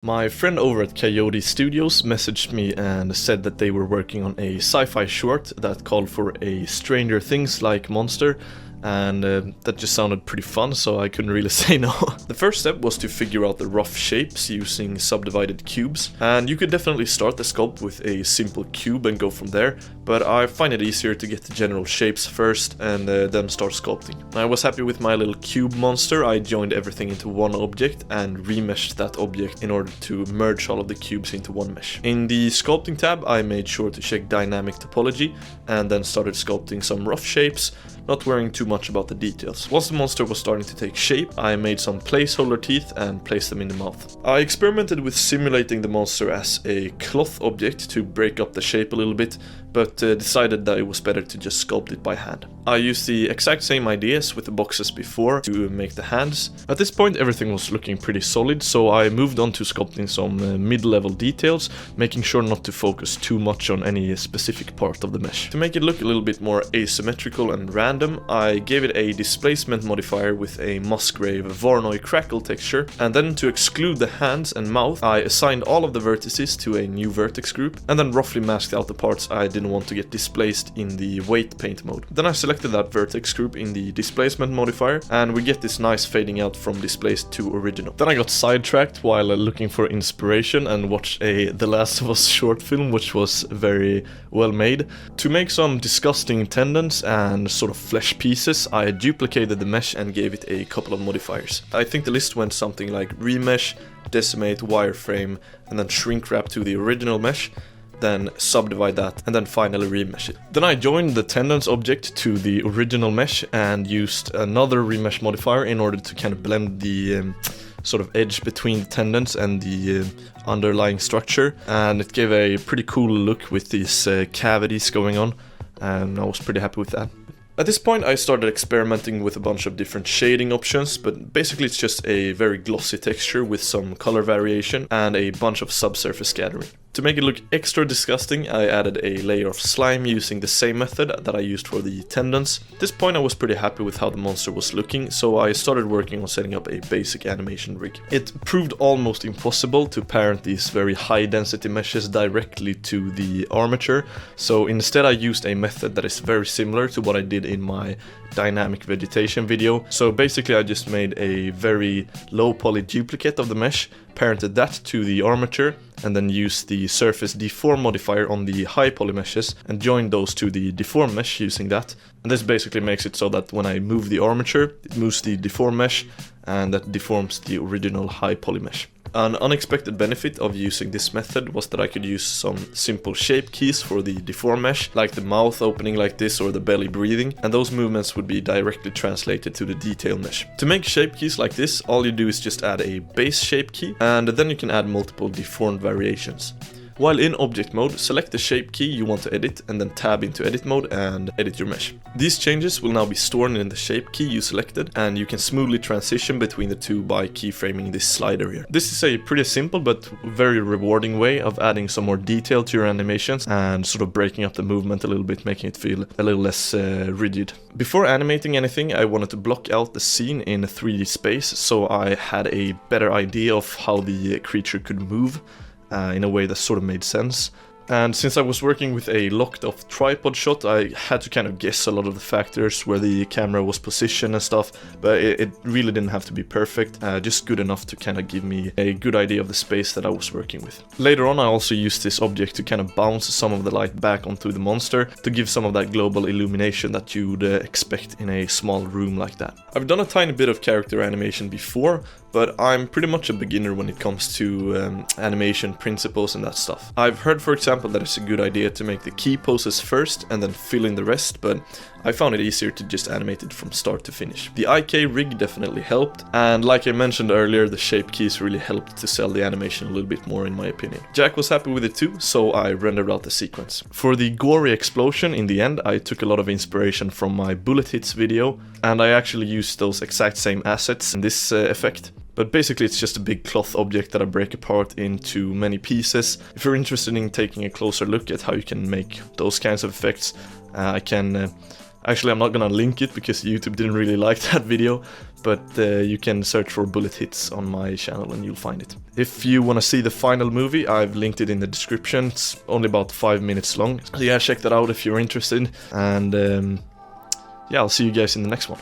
My friend over at Coyote Studios messaged me and said that they were working on a sci-fi short that called for a Stranger Things-like monster, and that just sounded pretty fun, so I couldn't really say no. The first step was to figure out the rough shapes using subdivided cubes, and you could definitely start the sculpt with a simple cube and go from there, but I find it easier to get the general shapes first and then start sculpting. I was happy with my little cube monster. I joined everything into one object and remeshed that object in order to merge all of the cubes into one mesh. In the sculpting tab, I made sure to check dynamic topology and then started sculpting some rough shapes, not worrying too much about the details. Once the monster was starting to take shape, I made some placeholder teeth and placed them in the mouth. I experimented with simulating the monster as a cloth object to break up the shape a little bit, but decided that it was better to just sculpt it by hand. I used the exact same ideas with the boxes before to make the hands. At this point everything was looking pretty solid, so I moved on to sculpting some mid-level details, making sure not to focus too much on any specific part of the mesh. To make it look a little bit more asymmetrical and random, I gave it a displacement modifier with a Musgrave Voronoi crackle texture, and then to exclude the hands and mouth, I assigned all of the vertices to a new vertex group, and then roughly masked out the parts I didn't want to get displaced in the weight paint mode. Then I selected that vertex group in the displacement modifier, and we get this nice fading out from displaced to original. Then I got sidetracked while looking for inspiration and watched a The Last of Us short film, which was very well made. To make some disgusting tendons and sort of flesh pieces, I duplicated the mesh and gave it a couple of modifiers. I think the list went something like remesh, decimate, wireframe, and then shrink wrap to the original mesh, then subdivide that, and then finally remesh it. Then I joined the tendons object to the original mesh and used another remesh modifier in order to kind of blend the sort of edge between the tendons and the underlying structure, and it gave a pretty cool look with these cavities going on, and I was pretty happy with that. At this point I started experimenting with a bunch of different shading options, but basically it's just a very glossy texture with some color variation and a bunch of subsurface scattering. To make it look extra disgusting, I added a layer of slime using the same method that I used for the tendons. At this point I was pretty happy with how the monster was looking, so I started working on setting up a basic animation rig. It proved almost impossible to parent these very high density meshes directly to the armature, so instead I used a method that is very similar to what I did in my dynamic vegetation video. So basically I just made a very low poly duplicate of the mesh, parented that to the armature, and then used the surface deform modifier on the high poly meshes and joined those to the deform mesh using that. And this basically makes it so that when I move the armature, it moves the deform mesh, and that deforms the original high poly mesh. An unexpected benefit of using this method was that I could use some simple shape keys for the deform mesh, like the mouth opening like this or the belly breathing, and those movements would be directly translated to the detail mesh. To make shape keys like this, all you do is just add a base shape key, and then you can add multiple deformed variations. While in object mode, select the shape key you want to edit and then tab into edit mode and edit your mesh. These changes will now be stored in the shape key you selected, and you can smoothly transition between the two by keyframing this slider here. This is a pretty simple but very rewarding way of adding some more detail to your animations and sort of breaking up the movement a little bit, making it feel a little less rigid. Before animating anything, I wanted to block out the scene in 3D space, so I had a better idea of how the creature could move in a way that sort of made sense. And since I was working with a locked off tripod shot, I had to kind of guess a lot of the factors where the camera was positioned and stuff, but it really didn't have to be perfect, just good enough to kind of give me a good idea of the space that I was working with. Later on I also used this object to kind of bounce some of the light back onto the monster to give some of that global illumination that you'd expect in a small room like that. I've done a tiny bit of character animation before, but I'm pretty much a beginner when it comes to animation principles and that stuff. I've heard, for example, that it's a good idea to make the key poses first and then fill in the rest, but I found it easier to just animate it from start to finish. The IK rig definitely helped, and like I mentioned earlier, the shape keys really helped to sell the animation a little bit more in my opinion. Jack was happy with it too, so I rendered out the sequence. For the gory explosion in the end, I took a lot of inspiration from my bullet hits video, and I actually used those exact same assets in this effect. But basically it's just a big cloth object that I break apart into many pieces. If you're interested in taking a closer look at how you can make those kinds of effects, I can Actually, I'm not gonna link it because YouTube didn't really like that video, but you can search for Bullet Hits on my channel and you'll find it. If you want to see the final movie, I've linked it in the description. It's only about 5 minutes long, so yeah, check that out if you're interested. And yeah, I'll see you guys in the next one.